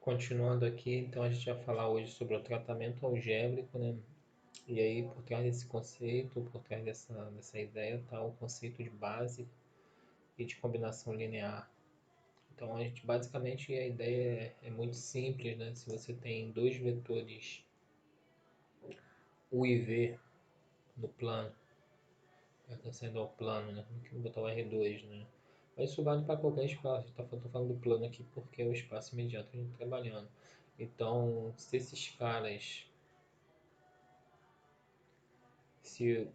Continuando aqui, então a gente vai falar hoje sobre o tratamento algébrico, né? E aí, por trás desse conceito, por trás dessa ideia, está o conceito de base e de combinação linear. Então, a gente basicamente a ideia é muito simples, né? Se você tem dois vetores U e V no plano, pertencendo ao plano, né? Vou botar o R2, né? Mas isso vale para qualquer espaço. Estou falando do plano aqui porque é o espaço imediato que a gente está trabalhando. Então, se esses caras, se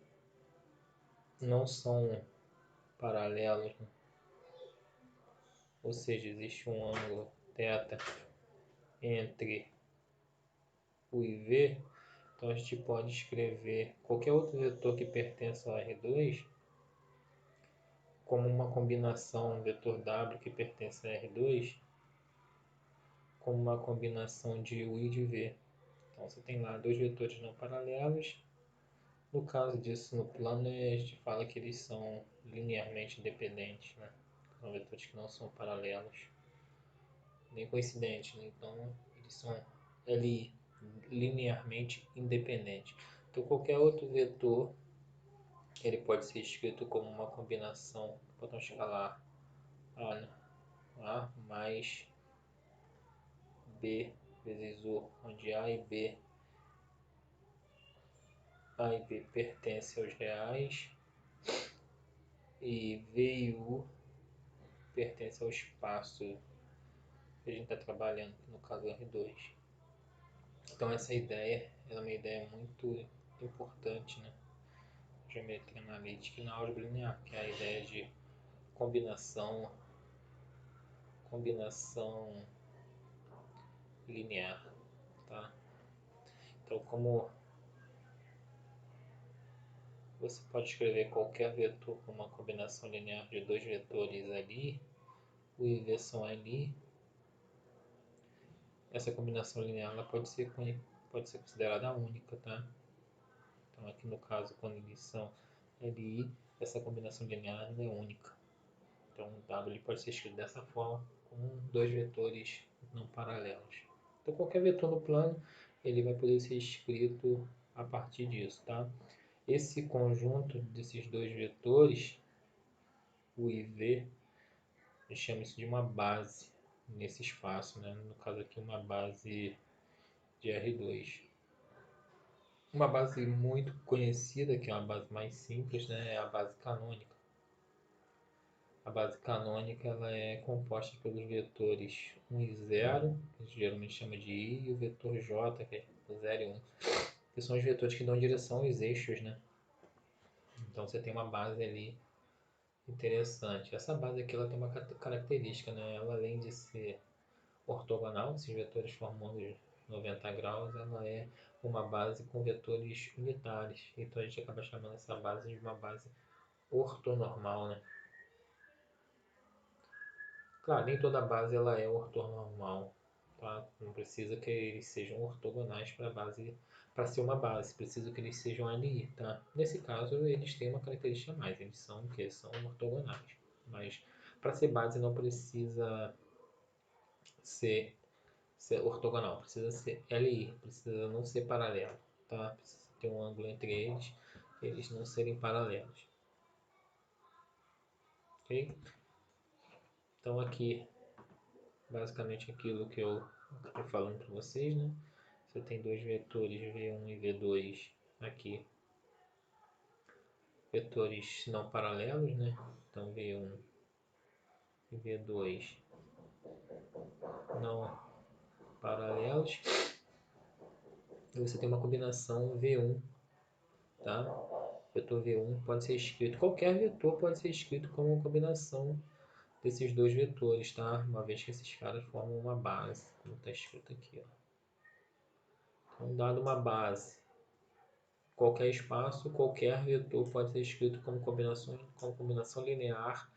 não são paralelos, né? Ou seja, existe um ângulo θ entre U e V, então a gente pode escrever qualquer outro vetor que pertença ao R2 como uma combinação vetor W que pertence a R2 como uma combinação de U e de V. Então você tem lá dois vetores não paralelos. No caso disso no plano, a gente fala que eles são linearmente independentes, né? São vetores que não são paralelos nem coincidentes, né? Então eles são linearmente independentes. Então qualquer outro vetor ele pode ser escrito como uma combinação potão escalar A, né? A mais B vezes U, onde A e B pertencem aos reais e V e U pertencem ao espaço que a gente está trabalhando, no caso R2. Então essa ideia é uma ideia muito importante, né? Geometria analítica e na álgebra linear, que é a ideia de combinação linear, tá? Então, como você pode escrever qualquer vetor com uma combinação linear de dois vetores ali, U e V são ali, essa combinação linear ela pode ser considerada única, tá? Então, aqui no caso, quando eles são LI, essa combinação linear não é única. Então, o W pode ser escrito dessa forma, com dois vetores não paralelos. Então, qualquer vetor no plano, ele vai poder ser escrito a partir disso, tá? Esse conjunto desses dois vetores, U e V, a gente chama isso de uma base nesse espaço, né? No caso aqui, uma base de R2. Uma base muito conhecida, que é uma base mais simples, né? É a base canônica. A base canônica ela é composta pelos vetores 1 e 0, que a gente geralmente chama de I, e o vetor J, que é 0 e 1, que são os vetores que dão direção aos eixos, né? Então você tem uma base ali interessante. Essa base aqui ela tem uma característica, né? Ela, além de ser ortogonal, esses vetores formando 90 graus, ela é uma base com vetores unitários. Então a gente acaba chamando essa base de uma base ortonormal, né? Claro, nem toda base ela é ortonormal, tá? Não precisa que eles sejam ortogonais para ser uma base, precisa que eles sejam ali, tá? Nesse caso, eles têm uma característica a mais, eles são o que? São ortogonais. Mas para ser base não precisa ser ortogonal, precisa ser LI, precisa não ser paralelo, tá? Precisa ter um ângulo entre eles não serem paralelos. Ok? Então aqui basicamente aquilo que eu estou falando para vocês, né? Você tem dois vetores V1 e V2 aqui, vetores não paralelos, né? Então V1 e V2 não paralelos. E você tem uma combinação V1, tá? Vetor V1 pode ser escrito, qualquer vetor pode ser escrito como uma combinação desses dois vetores, tá? Uma vez que esses caras formam uma base, como está escrito aqui, ó. Então, dado uma base, qualquer espaço, qualquer vetor pode ser escrito como combinação linear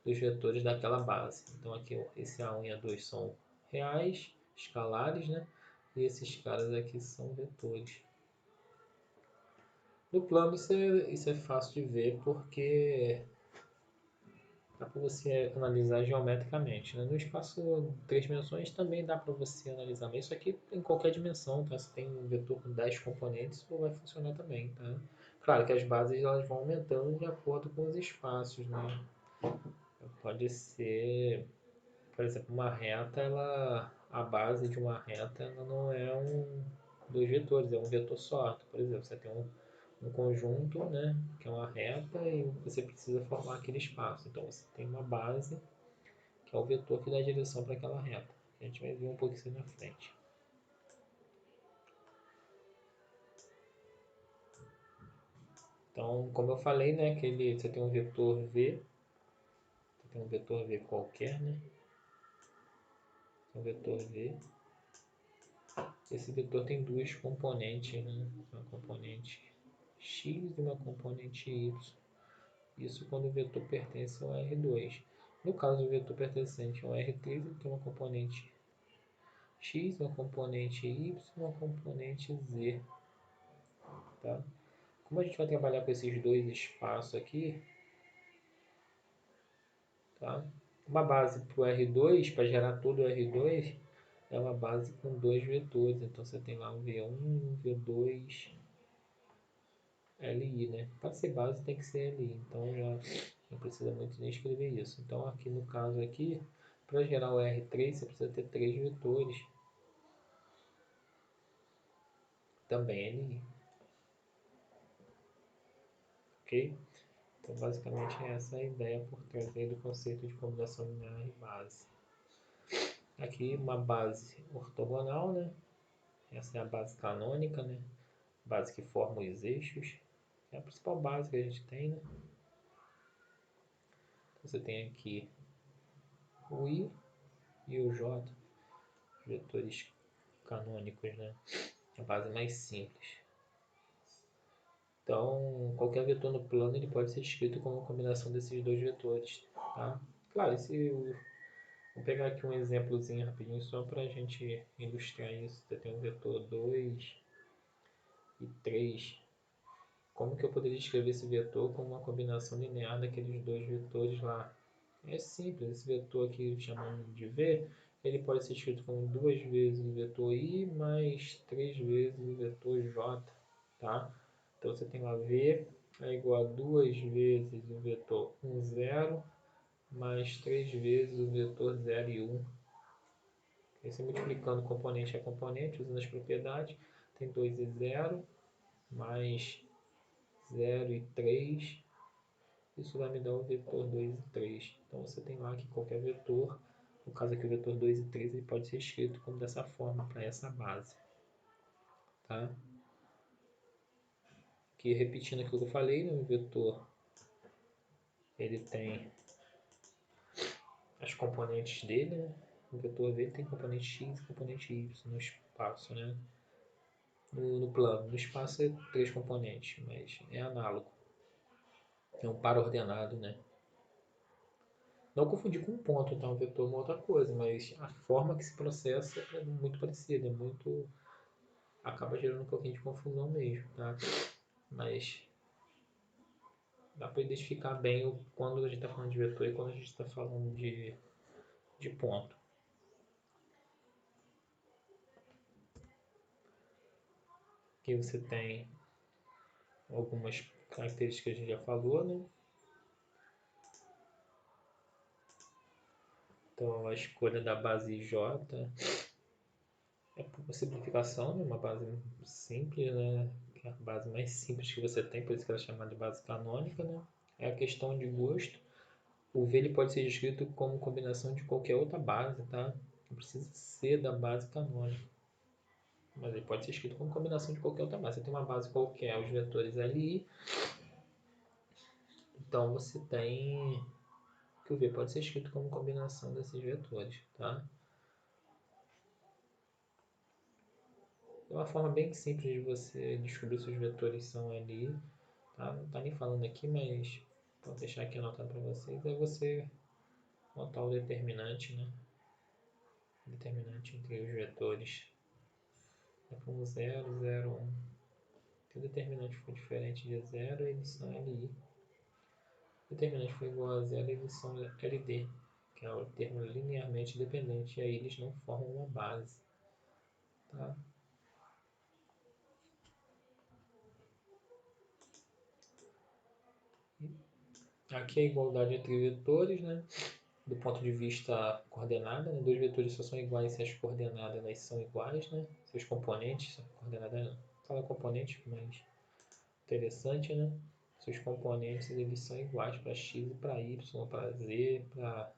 dos vetores daquela base. Então aqui esse A1 e A2 são reais, escalares, né? E esses caras aqui são vetores. No plano isso é fácil de ver porque dá para você analisar geometricamente, né? No espaço 3 dimensões também dá para você analisar, mas isso aqui em qualquer dimensão, tá? Se tem um vetor com 10 componentes, isso vai funcionar também, tá? Claro que as bases elas vão aumentando de acordo com os espaços, né? Pode ser, por exemplo, uma reta, a base de uma reta ela não é dois vetores, é um vetor só. Por exemplo, você tem um conjunto, né, que é uma reta e você precisa formar aquele espaço. Então você tem uma base que é o vetor que dá a direção para aquela reta. A gente vai ver um pouco isso na frente. Então, como eu falei, né, você tem um vetor V, você tem um vetor V qualquer, né, um vetor V. Esse vetor tem duas componentes, né, uma componente x e uma componente y. Isso quando o vetor pertence ao R2. No caso, o vetor pertencente ao R3, ele tem uma componente x, uma componente y e uma componente z. Tá? Como a gente vai trabalhar com esses dois espaços aqui, tá? Uma base para o R2, para gerar todo o R2, é uma base com dois vetores. Então você tem lá um V1 e um V2 LI, né? Para ser base tem que ser LI, então já não precisa muito nem escrever isso. Então aqui no caso aqui, para gerar o R3 você precisa ter três vetores, também LI, ok? Então basicamente é essa a ideia por trás do conceito de combinação linear e base. Aqui uma base ortogonal, né? Essa é a base canônica, né? Base que forma os eixos. É a principal base que a gente tem, né? Então, você tem aqui o I e o J, vetores canônicos, né? A base mais simples. Então, qualquer vetor no plano ele pode ser escrito como uma combinação desses dois vetores, tá? Claro, vou pegar aqui um exemplozinho rapidinho só para a gente ilustrar isso. Você tem um vetor 2 e 3. Como que eu poderia escrever esse vetor como uma combinação linear daqueles dois vetores lá? É simples, esse vetor aqui chamando de V, ele pode ser escrito como duas vezes o vetor I mais três vezes o vetor J, tá? Então você tem lá V é igual a duas vezes o vetor 1, 0 mais três vezes o vetor 0 e 1. Aí você multiplicando componente a componente, usando as propriedades, tem 2 e 0 mais 0 e 3. Isso vai me dar o vetor 2 e 3. Então você tem lá que qualquer vetor, no caso aqui o vetor 2 e 3, ele pode ser escrito como dessa forma para essa base. Tá? Aqui repetindo aquilo que eu falei, né, o vetor ele tem as componentes dele, né? O vetor V tem componente x e componente y no espaço, né? No plano. No espaço é três componentes, mas é análogo. É um par ordenado, né? Não confundir com um ponto, então, um vetor é uma outra coisa, mas a forma que se processa é muito parecida, acaba gerando um pouquinho de confusão mesmo, tá? Mas dá para identificar bem quando a gente está falando de vetor e quando a gente está falando de ponto. Aqui você tem algumas características que a gente já falou, né? Então a escolha da base J é por simplificação, né? Uma base simples, né? Que é a base mais simples que você tem, por isso que ela é chamada de base canônica, né? É a questão de gosto. O V ele pode ser escrito como combinação de qualquer outra base, tá? Não precisa ser da base canônica. Mas ele pode ser escrito como combinação de qualquer outra base. Você tem uma base qualquer, os vetores LI. Então você tem que o V pode ser escrito como combinação desses vetores, tá? É uma forma bem simples de você descobrir se os vetores são LI. Tá? Não está nem falando aqui, mas vou deixar aqui anotado para vocês. É você montar o determinante, né? Determinante entre os vetores. É como 0, 0, 1. Se o determinante for diferente de 0, eles são LI. determinante for igual a zero, eles são LD, que é o termo linearmente dependente, e aí eles não formam uma base. Tá? Aqui é a igualdade entre vetores, né? Do ponto de vista coordenada, né? Dois vetores só são iguais se as coordenadas elas são iguais, né? Se os componentes, coordenadas, fala componente, mas interessante, né? Se os componentes eles são iguais para x e para y, para z, para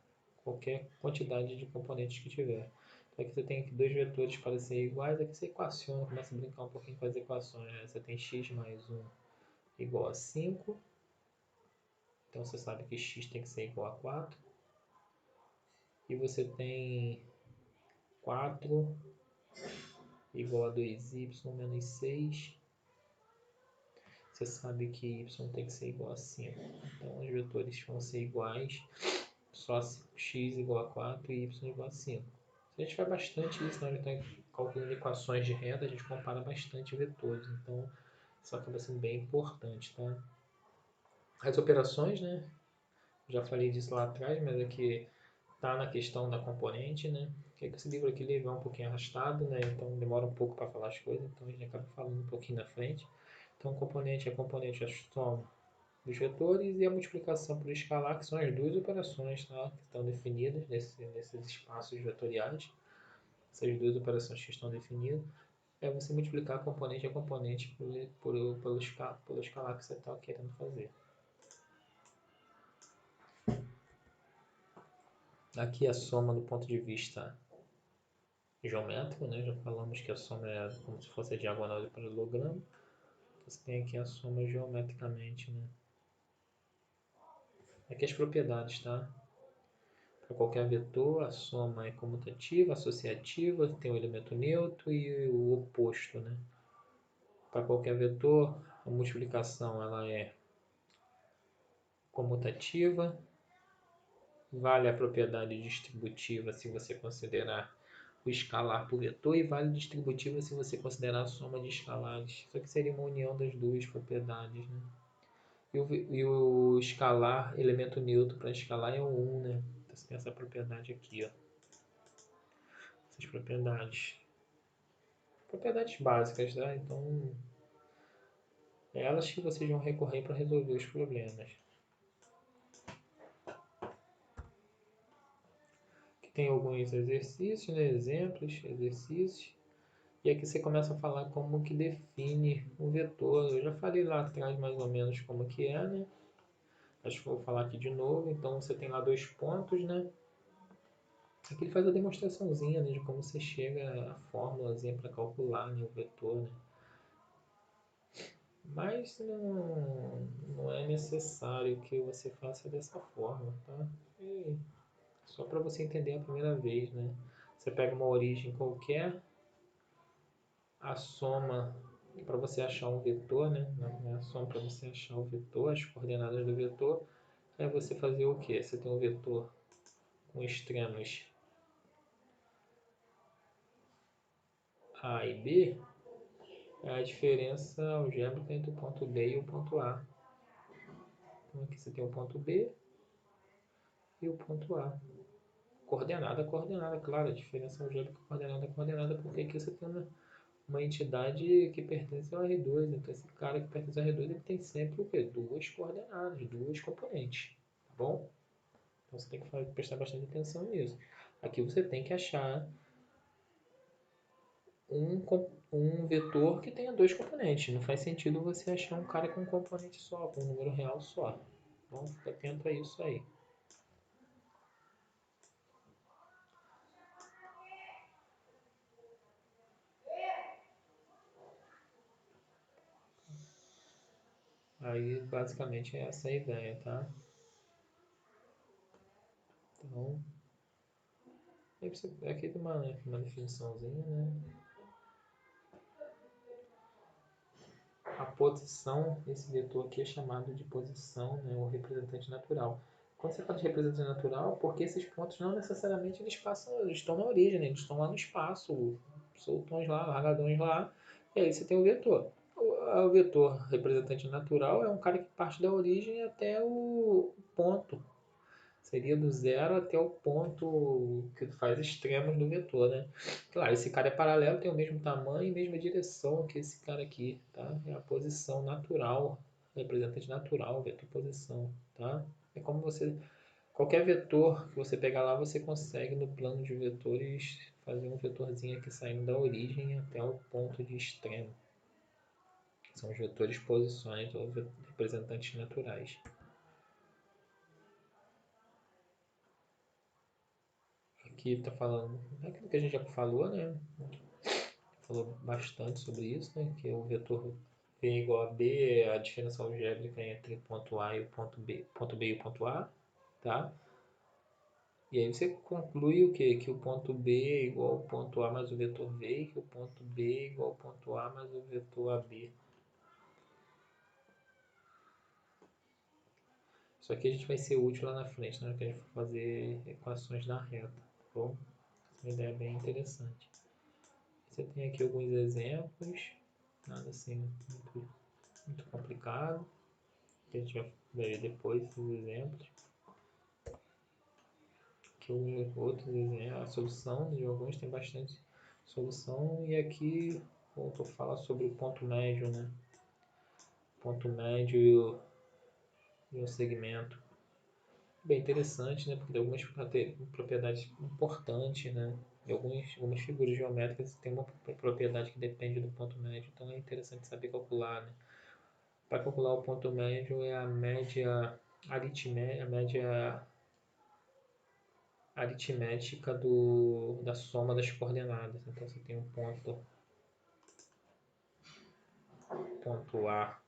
qualquer quantidade de componentes que tiver. Então aqui você tem dois vetores para serem iguais, aqui você equaciona, começa a brincar um pouquinho com as equações. Né? Você tem x mais 1 igual a 5, então você sabe que x tem que ser igual a 4. E você tem 4 igual a 2y menos 6. Você sabe que y tem que ser igual a 5. Então os vetores vão ser iguais, só x igual a 4 e y igual a 5. A gente faz bastante isso, na hora que está calculando equações de reta, a gente compara bastante vetores. Então isso acaba sendo bem importante. Tá? As operações, né? Já falei disso lá atrás, mas aqui tá na questão da componente, né? Que esse livro aqui ele é um pouquinho arrastado, né? Então demora um pouco para falar as coisas, então a gente acaba falando um pouquinho na frente. Então componente é componente a soma dos vetores e a multiplicação por escalar, que são as duas operações, tá? Que estão definidas nesses espaços vetoriais. Essas duas operações que estão definidas é você multiplicar componente a componente pelo escalar que você está querendo fazer. Aqui a soma do ponto de vista geométrico, né? Já falamos que a soma é como se fosse a diagonal do paralelogramo. Então, você tem aqui a soma geometricamente, né? Aqui as propriedades, tá? Para qualquer vetor, a soma é comutativa, associativa, tem o elemento neutro e o oposto, né? Para qualquer vetor, a multiplicação ela é comutativa, vale a propriedade distributiva se você considerar o escalar por vetor e vale distributiva se você considerar a soma de escalares. Isso aqui seria uma união das duas propriedades, né? E o escalar, elemento neutro para escalar é o 1, né? Então você tem essa propriedade aqui, ó. Essas propriedades. Propriedades básicas, tá? Então, é elas que vocês vão recorrer para resolver os problemas. Aqui tem alguns exercícios, né? Exemplos, exercícios. E aqui você começa a falar como que define o vetor. Eu já falei lá atrás mais ou menos como que é, né? Acho que vou falar aqui de novo. Então você tem lá dois pontos, né? Aqui ele faz a demonstraçãozinha, né, de como você chega à fórmulazinha para calcular, né, o vetor, né? Mas não é necessário que você faça dessa forma, tá? E só para você entender a primeira vez, né? Você pega uma origem qualquer, a soma para você achar um vetor, né? A soma para você achar o vetor, as coordenadas do vetor, é você fazer o quê? Você tem um vetor com extremos A e B, é a diferença algébrica entre o ponto B e o ponto A. Então aqui você tem o ponto B e o ponto A. Coordenada, coordenada, claro, a diferença algébrica coordenada, coordenada, porque aqui você tem uma entidade que pertence ao R2. Então esse cara que pertence ao R2 ele tem sempre o quê? Duas coordenadas, duas componentes, tá bom? Então você tem que prestar bastante atenção nisso. Aqui você tem que achar um vetor que tenha dois componentes. Não faz sentido você achar um cara com um componente só, com um número real só. Então fica atento a isso aí. Aí basicamente é essa a ideia, tá? Então, aqui tem uma definiçãozinha, né? A posição, esse vetor aqui é chamado de posição, né, ou representante natural. Quando você fala de representante natural, porque esses pontos não necessariamente eles estão na origem, né? Eles estão lá no espaço, soltões lá, largadões lá, e aí você tem o vetor. o vetor representante natural é um cara que parte da origem até o ponto. Seria do zero até o ponto que faz extremos do vetor, né? Claro, esse cara é paralelo, tem o mesmo tamanho e mesma direção que esse cara aqui, tá? É a posição natural, representante natural, vetor posição, tá? É como você... Qualquer vetor que você pegar lá, você consegue no plano de vetores fazer um vetorzinho aqui saindo da origem até o ponto de extremo. São os vetores posições ou representantes naturais. Aqui está falando aquilo que a gente já falou, né? Falou bastante sobre isso, né? Que o vetor V igual a B é a diferença algébrica entre o ponto A e o ponto B e o ponto A, tá? E aí você conclui o quê? Que o ponto B é igual ao ponto A mais o vetor V e que o ponto B é igual ao ponto A mais o vetor AB. Isso aqui a gente vai ser útil lá na frente, na hora que a gente for fazer equações na reta, tá bom? Uma ideia bem interessante. Você tem aqui alguns exemplos, nada assim muito complicado, que a gente vai ver depois esses exemplos. Aqui outros exemplos, a solução de alguns tem bastante solução, e aqui eu vou falar sobre o ponto médio, né? Ponto médio e um segmento. Bem interessante, né? Porque tem algumas propriedades importantes, né? E algumas figuras geométricas têm uma propriedade que depende do ponto médio, então é interessante saber calcular, né? Para calcular o ponto médio é a média aritmética da soma das coordenadas. Então você tem um ponto A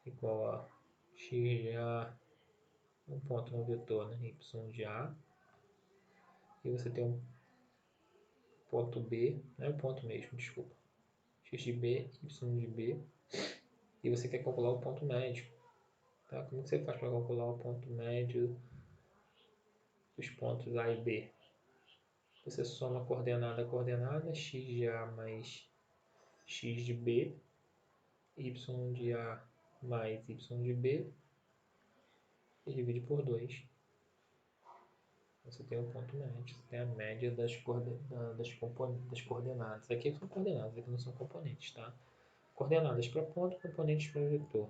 igual a x de A, um ponto no vetor, né? Y de A, e você tem um ponto B, não é um ponto mesmo, desculpa, x de B, y de B, e você quer calcular o ponto médio. Tá? Como você faz para calcular o ponto médio dos pontos A e B? Você soma coordenada a coordenada, x de A mais x de B, y de A mais y de B, e divide por 2. Você tem um ponto médio, você tem a média das coordenadas. Aqui são coordenadas, aqui não são componentes, tá? Coordenadas para ponto, componentes para vetor.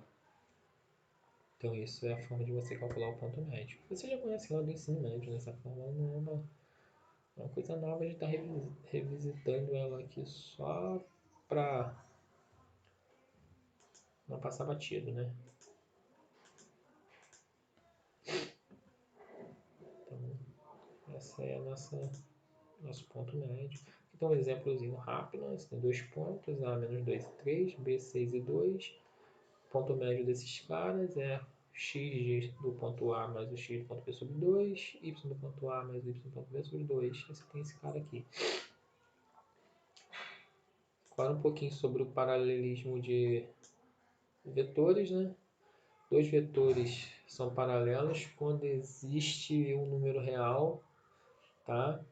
Então isso é a forma de você calcular o ponto médio. Você já conhece lá do ensino médio, nessa forma não é uma coisa nova, a gente está revisitando ela aqui só para não passar batido, né? Então, essa é a nosso ponto médio. Então, um exemplozinho rápido, né? Você tem dois pontos, A menos 2 e 3, B 6 e 2. O ponto médio desses caras é x do ponto A mais o x do ponto B sobre 2, y do ponto A mais o y do ponto B sobre 2. Você tem esse cara aqui. Agora um pouquinho sobre o paralelismo de vetores, né? Dois vetores são paralelos quando existe um número real, tá?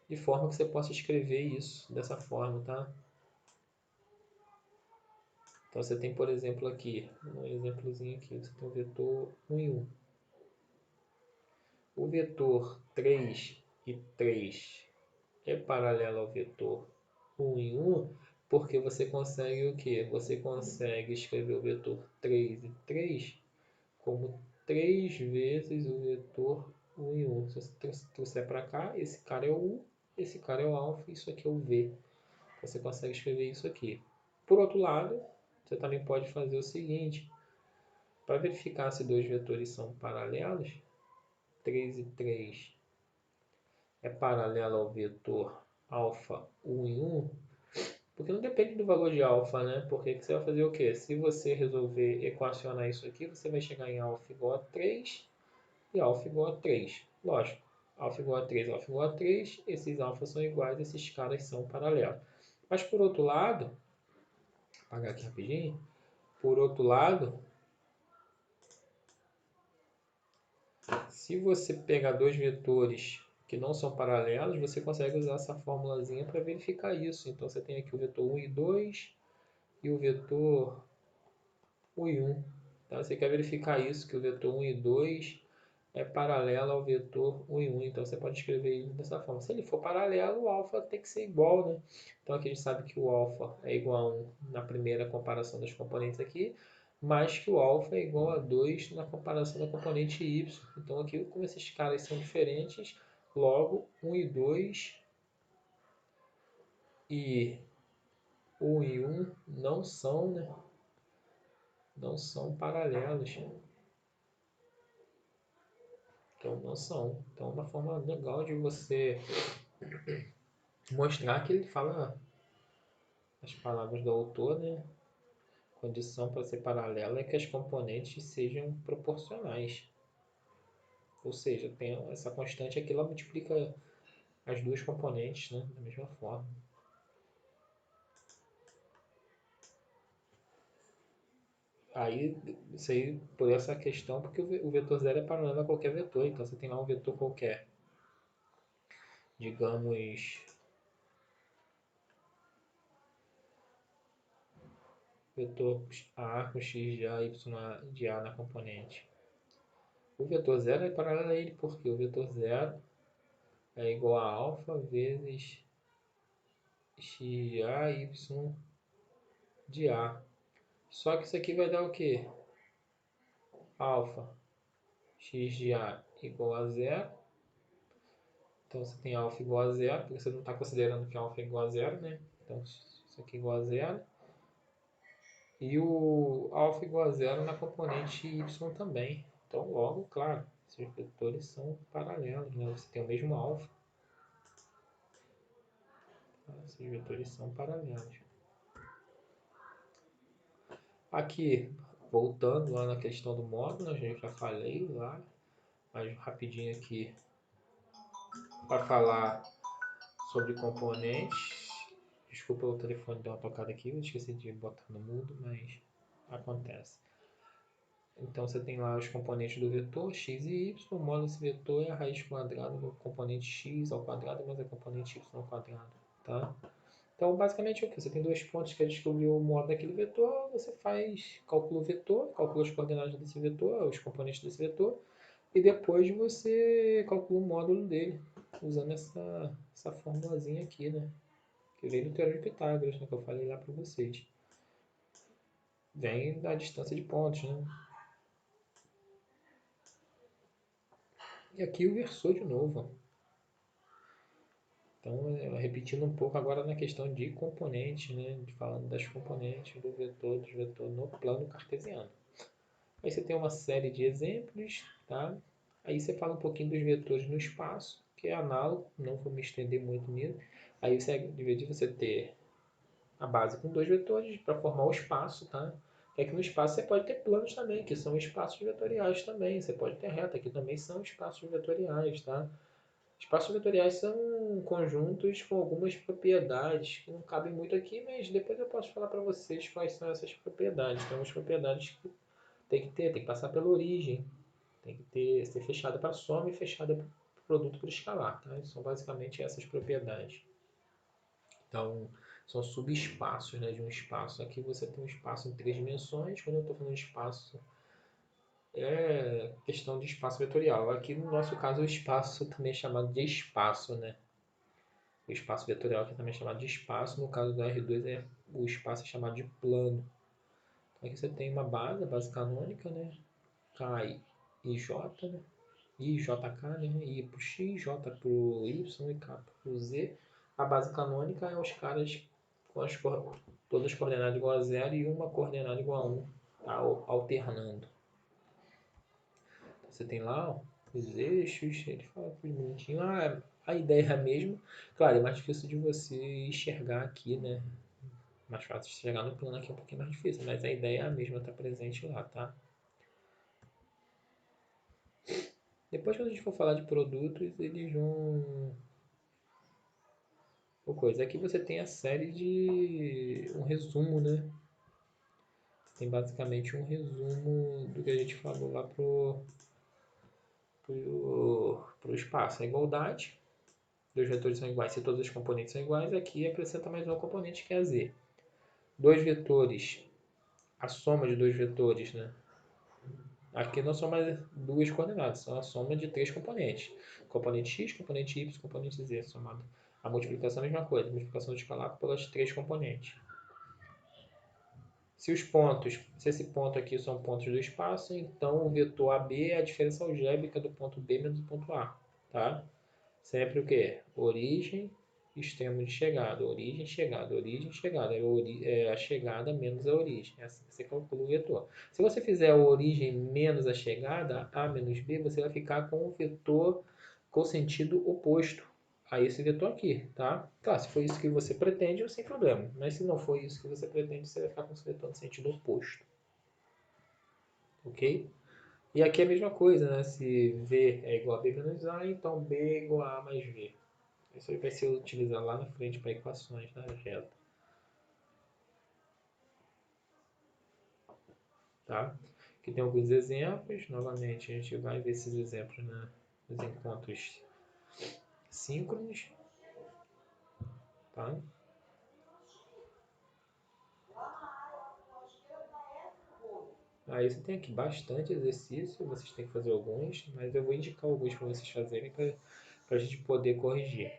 De forma que você possa escrever isso dessa forma, tá? Então você tem, por exemplo, aqui, um exemplozinho aqui, você tem o vetor 1 e 1. O vetor 3 e 3 é paralelo ao vetor 1 e 1, porque você consegue o quê? Você consegue escrever o vetor 3 e 3 como 3 vezes o vetor 1 e 1. Se você trouxer para cá, esse cara é o U, esse cara é o alfa, isso aqui é o V. Você consegue escrever isso aqui. Por outro lado, você também pode fazer o seguinte, para verificar se dois vetores são paralelos, 3 e 3 é paralelo ao vetor alfa 1 e 1, porque não depende do valor de alfa, né? Porque você vai fazer o quê? Se você resolver equacionar isso aqui, você vai chegar em alfa igual a 3 e alfa igual a 3. Lógico, alfa igual a 3, alfa igual a 3, esses alfas são iguais, esses caras são paralelos. Mas por outro lado, vou apagar aqui rapidinho, por outro lado, se você pegar dois vetores que não são paralelos, você consegue usar essa formulazinha para verificar isso. Então você tem aqui o vetor 1 e 2 e o vetor 1 e 1. Tá? Você quer verificar isso, que o vetor 1 e 2 é paralelo ao vetor 1 e 1. Então você pode escrever ele dessa forma. Se ele for paralelo, o alfa tem que ser igual, né? Então aqui a gente sabe que o alfa é igual a 1 na primeira comparação dos componentes aqui, mais que o alfa é igual a 2 na comparação da componente y. Então aqui, como esses caras são diferentes, logo 1 e 2 e 1 e 1 não são, né? Não são paralelos. Então não são. Então é uma forma legal de você mostrar que ele fala as palavras do autor, né? Condição para ser paralela é que as componentes sejam proporcionais. Ou seja, tem essa constante aqui, ela multiplica as duas componentes, né? Da mesma forma. Aí, isso aí, por essa questão, porque o vetor zero é paralelo a qualquer vetor. Então, você tem lá um vetor qualquer. Digamos, vetor A com x de A, y de A na componente. O vetor zero é paralelo a ele, porque o vetor zero é igual a alfa vezes x de A, y de A. Só que isso aqui vai dar o quê? Alfa x de A igual a zero. Então você tem alfa igual a zero, porque você não está considerando que alfa é igual a zero, né? Então isso aqui é igual a zero. E o alfa igual a zero na componente y também. Então logo, claro, esses vetores são paralelos, né? Você tem o mesmo alfa. Esses vetores são paralelos. Aqui, voltando lá na questão do módulo, a gente já falei lá, mas rapidinho aqui para falar sobre componentes. Desculpa o telefone dar uma tocada aqui, eu esqueci de botar no mudo, mas acontece. Então você tem lá os componentes do vetor x e y, o módulo desse vetor é a raiz quadrada do componente x ao quadrado mais a componente y ao quadrado, tá? Então, basicamente, é o que? Você tem dois pontos que é descobrir o módulo daquele vetor, você faz, calcula o vetor, calcula as coordenadas desse vetor, os componentes desse vetor, e depois você calcula o módulo dele, usando essa formulazinha aqui, né? Que veio do Teorema de Pitágoras, né? Que eu falei lá para vocês. Vem da distância de pontos, né? E aqui o versor de novo. Então, repetindo um pouco agora na questão de componentes, né? Falando das componentes do vetor no plano cartesiano. Aí você tem uma série de exemplos, tá? Aí você fala um pouquinho dos vetores no espaço, que é análogo, não vou me estender muito nisso. Aí você dividir, você ter a base com dois vetores para formar o espaço, tá? É que no espaço você pode ter planos também, que são espaços vetoriais também. Você pode ter reta, que também são espaços vetoriais, tá? Espaços vetoriais são conjuntos com algumas propriedades que não cabem muito aqui, mas depois eu posso falar para vocês quais são essas propriedades. Tem algumas propriedades que tem que passar pela origem, tem que ser fechada para soma e fechada para produto por escalar, tá? São basicamente essas propriedades. Então, são subespaços, né, de um espaço. Aqui você tem um espaço em 3 dimensões. Quando eu estou falando de espaço, é questão de espaço vetorial. Aqui, no nosso caso, o espaço também é chamado de espaço, né? O espaço vetorial aqui também é chamado de espaço. No caso do R2, o espaço é chamado de plano. Então, aqui você tem uma base, a base canônica, né? K e J, né? I, JK, né? I para o X, J para o Y e K para o Z. A base canônica é os caras com todas as coordenadas igual a 0 e uma coordenada igual a 1, tá? Alternando. Você tem lá ó, os eixos, ele fala tudo bonitinho. A ideia é a mesma. Claro, é mais difícil de você enxergar aqui, né? Mais fácil de enxergar no plano aqui é um pouquinho mais difícil, mas a ideia é a mesma, está presente lá, tá? Depois, quando a gente for falar de produtos, eles vão... Ou coisa, aqui você tem a série de... um resumo, né? Tem basicamente um resumo do que a gente falou lá pro espaço. A igualdade, dois vetores são iguais se todos os componentes são iguais, aqui acrescenta mais um componente que é a z. dois vetores, a soma de dois vetores, né? Aqui não são mais duas coordenadas, são a soma de três componentes. Componente x, componente y, componente z, somado. A multiplicação é a mesma coisa, multiplicação do escalar pelas três componentes. Se esse ponto aqui são pontos do espaço, então o vetor AB é a diferença algébrica do ponto B menos o ponto A, tá? Sempre o quê? Origem, extremo de chegada, origem, chegada, origem, chegada. É a chegada menos a origem. Assim você calcula o vetor. Se você fizer a origem menos a chegada, A menos B, você vai ficar com o vetor com sentido oposto a esse vetor aqui, tá? Claro, se for isso que você pretende, sem problema. Mas se não for isso que você pretende, você vai ficar com esse vetor no sentido oposto. Ok? E aqui é a mesma coisa, né? Se V é igual a B menos A, então B é igual a A mais V. Isso aí vai ser utilizado lá na frente para equações da reta. Tá? Aqui tem alguns exemplos. Novamente, a gente vai ver esses exemplos nos encontros síncronos. Tá? Aí você tem aqui bastante exercício, vocês têm que fazer alguns, mas eu vou indicar alguns para vocês fazerem para a gente poder corrigir.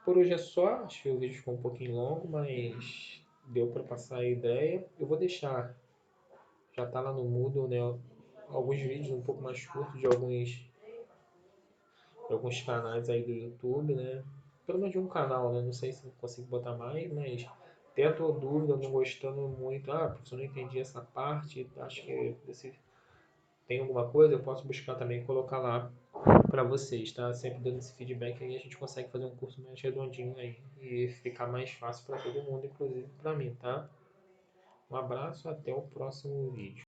Por hoje é só, acho que o vídeo ficou um pouquinho longo, mas deu para passar a ideia. Eu vou deixar, já está lá no Moodle, né, alguns vídeos um pouco mais curtos de alguns canais aí do YouTube, né? Pelo menos de um canal, né? Não sei se eu consigo botar mais, mas tento dúvida, não gostando muito. Ah, professor, não entendi essa parte, acho que tem alguma coisa, eu posso buscar também e colocar lá para vocês, tá? Sempre dando esse feedback aí, a gente consegue fazer um curso mais redondinho aí e ficar mais fácil para todo mundo, inclusive para mim, tá? Um abraço, até o próximo vídeo.